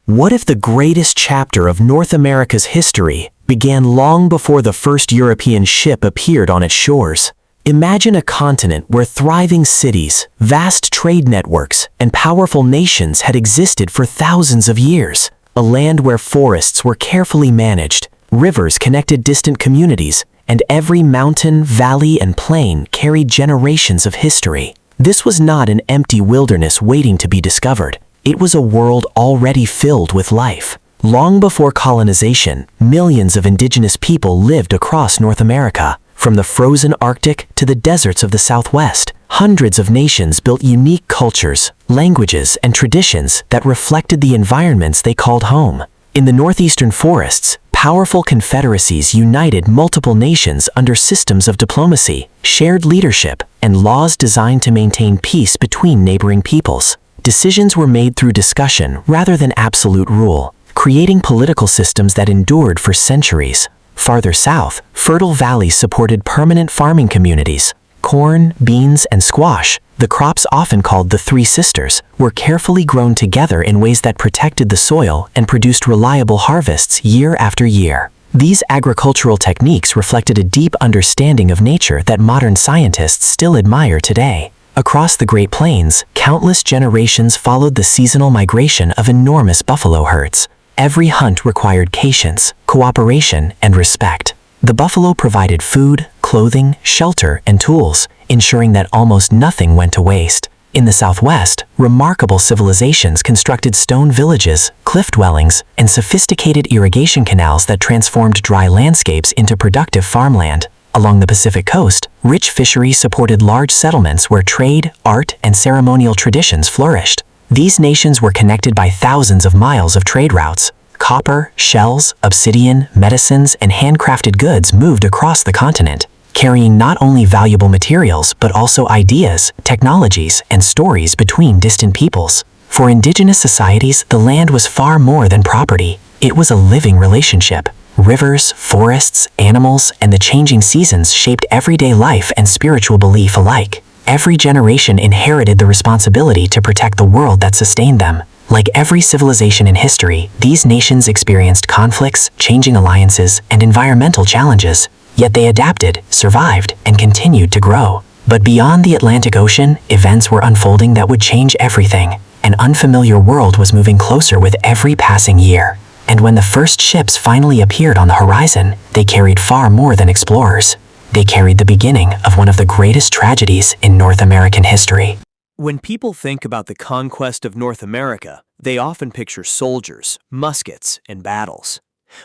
What if the greatest chapter of North America's history began long before the first European ship appeared on its shores? Imagine a continent where thriving cities, vast trade networks, and powerful nations had existed for thousands of years. A land where forests were carefully managed, rivers connected distant communities, and every mountain, valley, and plain carried generations of history. This was not an empty wilderness waiting to be discovered. It was a world already filled with life. Long before colonization, millions of indigenous people lived across North America. From the frozen Arctic to the deserts of the Southwest, hundreds of nations built unique cultures, languages, and traditions that reflected the environments they called home. In the northeastern forests, powerful confederacies united multiple nations under systems of diplomacy, shared leadership, and laws designed to maintain peace between neighboring peoples. Decisions were made through discussion rather than absolute rule, creating political systems that endured for centuries. Farther south, fertile valleys supported permanent farming communities. Corn, beans, and squash, the crops often called the Three Sisters, were carefully grown together in ways that protected the soil and produced reliable harvests year after year. These agricultural techniques reflected a deep understanding of nature that modern scientists still admire today. Across the Great Plains, countless generations followed the seasonal migration of enormous buffalo herds. Every hunt required patience, cooperation, and respect. The buffalo provided food, clothing, shelter, and tools, ensuring that almost nothing went to waste. In the Southwest, remarkable civilizations constructed stone villages, cliff dwellings, and sophisticated irrigation canals that transformed dry landscapes into productive farmland. Along the Pacific coast, rich fisheries supported large settlements where trade, art, and ceremonial traditions flourished. These nations were connected by thousands of miles of trade routes. Copper, shells, obsidian, medicines, and handcrafted goods moved across the continent, carrying not only valuable materials but also ideas, technologies, and stories between distant peoples. For indigenous societies, the land was far more than property. It was a living relationship. Rivers, forests, animals, and the changing seasons shaped everyday life and spiritual belief alike. Every generation inherited the responsibility to protect the world that sustained them. Like every civilization in history, these nations experienced conflicts, changing alliances, and environmental challenges. Yet they adapted, survived, and continued to grow. But beyond the Atlantic Ocean, events were unfolding that would change everything. An unfamiliar world was moving closer with every passing year. And when the first ships finally appeared on the horizon, they carried far more than explorers. They carried the beginning of one of the greatest tragedies in North American history. When people think about the conquest of North America, they often picture soldiers, muskets, and battles.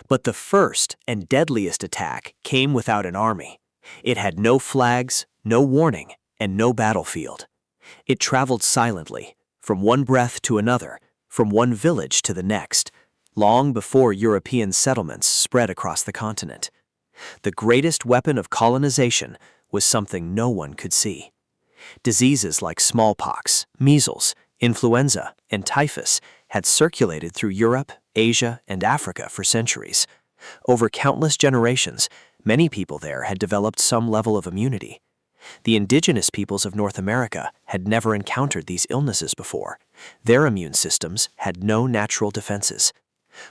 But the first and deadliest attack came without an army. It had no flags, no warning, and no battlefield. It traveled silently, from one breath to another, from one village to the next, long before European settlements spread across the continent. The greatest weapon of colonization was something no one could see. Diseases like smallpox, measles, influenza, and typhus had circulated through Europe, Asia, and Africa for centuries. Over countless generations, many people there had developed some level of immunity. The indigenous peoples of North America had never encountered these illnesses before. Their immune systems had no natural defenses.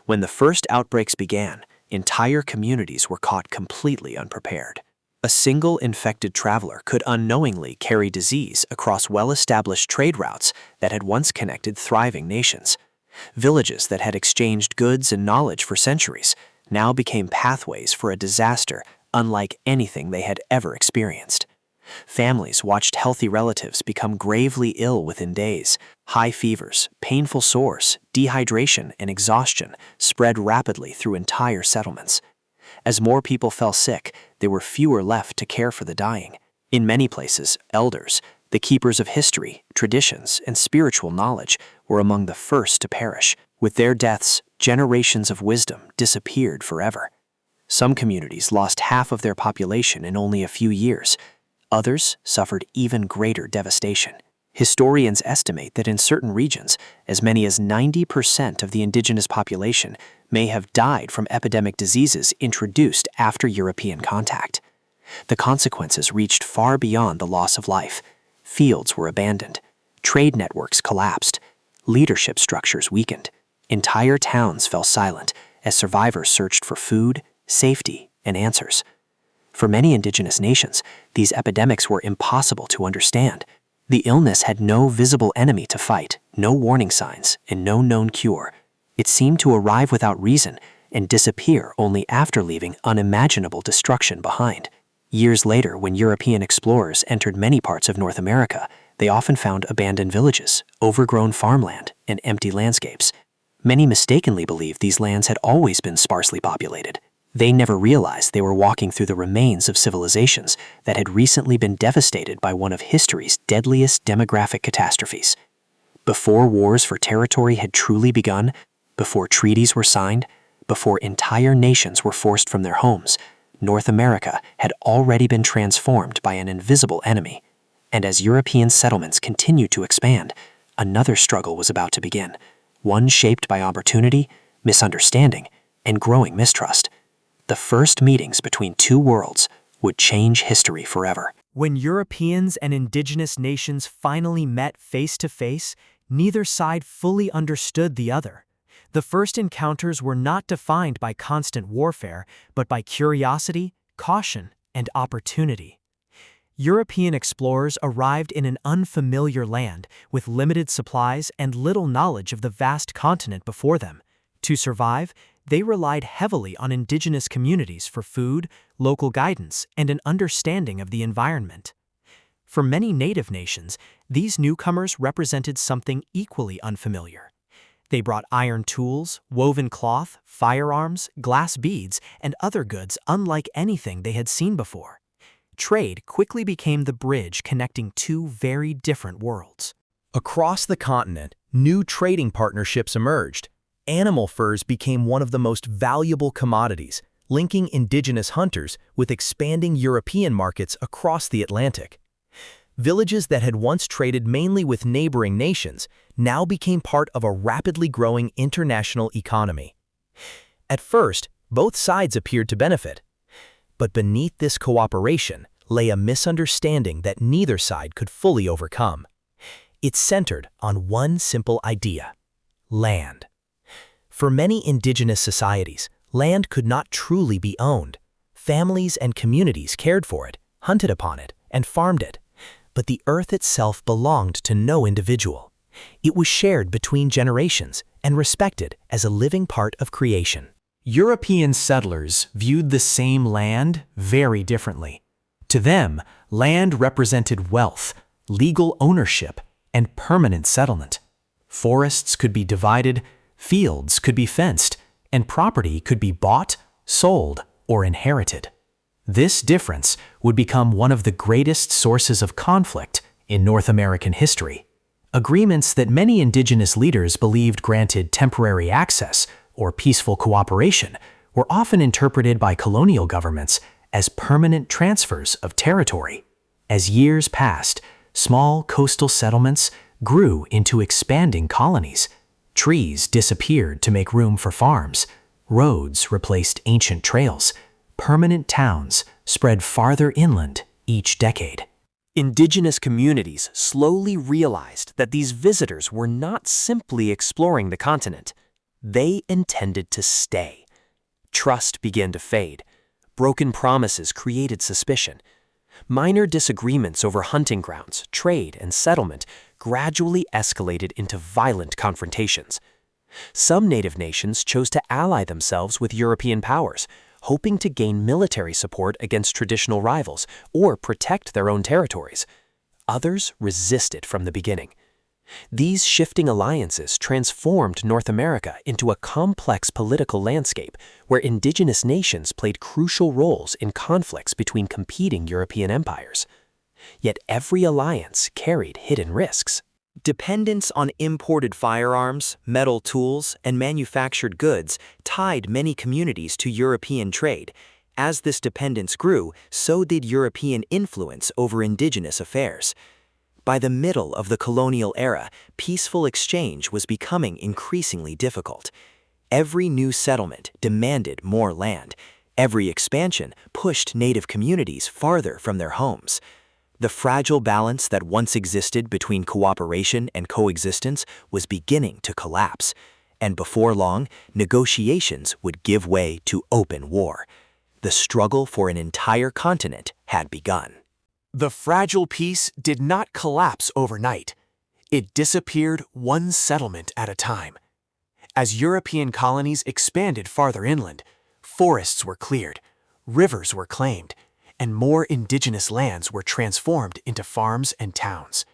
When the first outbreaks began, entire communities were caught completely unprepared. A single infected traveler could unknowingly carry disease across well-established trade routes that had once connected thriving nations. Villages that had exchanged goods and knowledge for centuries now became pathways for a disaster unlike anything they had ever experienced. Families watched healthy relatives become gravely ill within days. High fevers, painful sores, dehydration, and exhaustion spread rapidly through entire settlements. As more people fell sick, there were fewer left to care for the dying. In many places, elders, the keepers of history, traditions, and spiritual knowledge, were among the first to perish. With their deaths, generations of wisdom disappeared forever. Some communities lost half of their population in only a few years. Others suffered even greater devastation. Historians estimate that in certain regions, as many as 90% of the indigenous population may have died from epidemic diseases introduced after European contact. The consequences reached far beyond the loss of life. Fields were abandoned, trade networks collapsed, leadership structures weakened, Entire towns fell silent as survivors searched for food, safety, and answers. For many indigenous nations, these epidemics were impossible to understand. The illness had no visible enemy to fight, no warning signs, and no known cure. It seemed to arrive without reason and disappear only after leaving unimaginable destruction behind. Years later, when European explorers entered many parts of North America, they often found abandoned villages, overgrown farmland, and empty landscapes. Many mistakenly believed these lands had always been sparsely populated. They never realized they were walking through the remains of civilizations that had recently been devastated by one of history's deadliest demographic catastrophes. Before wars for territory had truly begun, before treaties were signed, before entire nations were forced from their homes, North America had already been transformed by an invisible enemy. And as European settlements continued to expand, another struggle was about to begin, one shaped by opportunity, misunderstanding, and growing mistrust. The first meetings between two worlds would change history forever. When Europeans and indigenous nations finally met face to face, neither side fully understood the other. The first encounters were not defined by constant warfare, but by curiosity, caution, and opportunity. European explorers arrived in an unfamiliar land with limited supplies and little knowledge of the vast continent before them. To survive, they relied heavily on indigenous communities for food, local guidance, and an understanding of the environment. For many native nations, these newcomers represented something equally unfamiliar. They brought iron tools, woven cloth, firearms, glass beads, and other goods unlike anything they had seen before. Trade quickly became the bridge connecting two very different worlds. Across the continent, new trading partnerships emerged. Animal furs became one of the most valuable commodities, linking indigenous hunters with expanding European markets across the Atlantic. Villages that had once traded mainly with neighboring nations now became part of a rapidly growing international economy. At first, both sides appeared to benefit. But beneath this cooperation lay a misunderstanding that neither side could fully overcome. It centered on one simple idea: land. For many indigenous societies, land could not truly be owned. Families and communities cared for it, hunted upon it, and farmed it. But the earth itself belonged to no individual. It was shared between generations and respected as a living part of creation. European settlers viewed the same land very differently. To them, land represented wealth, legal ownership, and permanent settlement. Forests could be divided, fields could be fenced, and property could be bought, sold, or inherited. This difference would become one of the greatest sources of conflict in North American history. Agreements that many indigenous leaders believed granted temporary access or peaceful cooperation were often interpreted by colonial governments as permanent transfers of territory. As years passed, small coastal settlements grew into expanding colonies. Trees disappeared to make room for farms. Roads replaced ancient trails. Permanent towns spread farther inland each decade. Indigenous communities slowly realized that these visitors were not simply exploring the continent. They intended to stay. Trust began to fade. Broken promises created suspicion. Minor disagreements over hunting grounds, trade, and settlement gradually escalated into violent confrontations. Some native nations chose to ally themselves with European powers, hoping to gain military support against traditional rivals or protect their own territories. Others resisted from the beginning. These shifting alliances transformed North America into a complex political landscape where indigenous nations played crucial roles in conflicts between competing European empires. Yet every alliance carried hidden risks. Dependence on imported firearms, metal tools, and manufactured goods tied many communities to European trade. As this dependence grew, so did European influence over indigenous affairs. By the middle of the colonial era, peaceful exchange was becoming increasingly difficult. Every new settlement demanded more land. Every expansion pushed native communities farther from their homes. The fragile balance that once existed between cooperation and coexistence was beginning to collapse. And before long, negotiations would give way to open war. The struggle for an entire continent had begun. The fragile peace did not collapse overnight. It disappeared one settlement at a time. As European colonies expanded farther inland, forests were cleared, rivers were claimed, and more indigenous lands were transformed into farms and towns.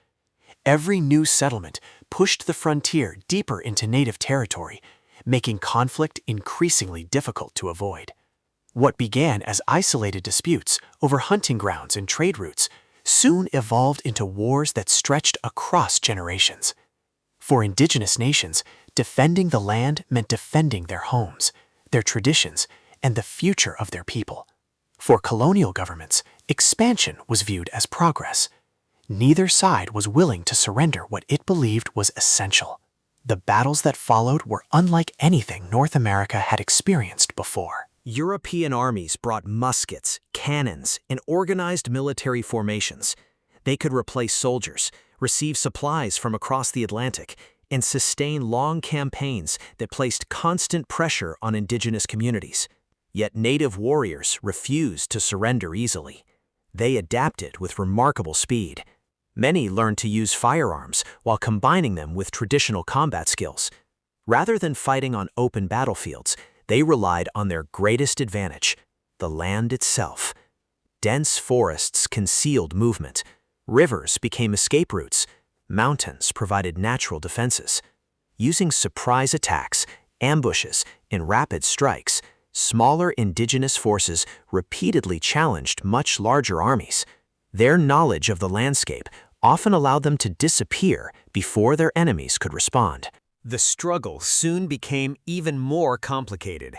Every new settlement pushed the frontier deeper into native territory, making conflict increasingly difficult to avoid. What began as isolated disputes over hunting grounds and trade routes soon evolved into wars that stretched across generations. For indigenous nations, defending the land meant defending their homes, their traditions, and the future of their people. For colonial governments, expansion was viewed as progress. Neither side was willing to surrender what it believed was essential. The battles that followed were unlike anything North America had experienced before. European armies brought muskets, cannons, and organized military formations. They could replace soldiers, receive supplies from across the Atlantic, and sustain long campaigns that placed constant pressure on indigenous communities. Yet native warriors refused to surrender easily. They adapted with remarkable speed. Many learned to use firearms while combining them with traditional combat skills. Rather than fighting on open battlefields, they relied on their greatest advantage, the land itself. Dense forests concealed movement. Rivers became escape routes. Mountains provided natural defenses. Using surprise attacks, ambushes, and rapid strikes, smaller indigenous forces repeatedly challenged much larger armies. Their knowledge of the landscape often allowed them to disappear before their enemies could respond. The struggle soon became even more complicated.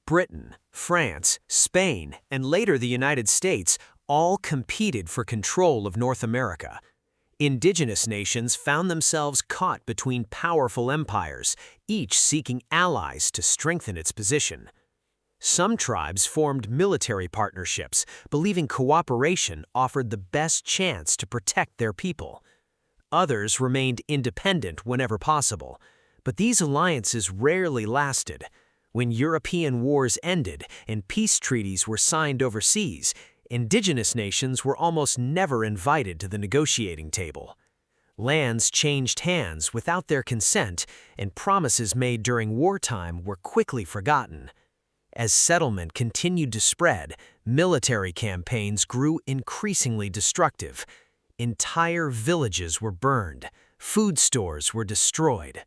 Britain, France, Spain, and later the United States all competed for control of North America. Indigenous nations found themselves caught between powerful empires, each seeking allies to strengthen its position. Some tribes formed military partnerships, believing cooperation offered the best chance to protect their people. Others remained independent whenever possible, but these alliances rarely lasted. When European wars ended and peace treaties were signed overseas, indigenous nations were almost never invited to the negotiating table. Lands changed hands without their consent, and promises made during wartime were quickly forgotten. As settlement continued to spread, military campaigns grew increasingly destructive. Entire villages were burned, food stores were destroyed,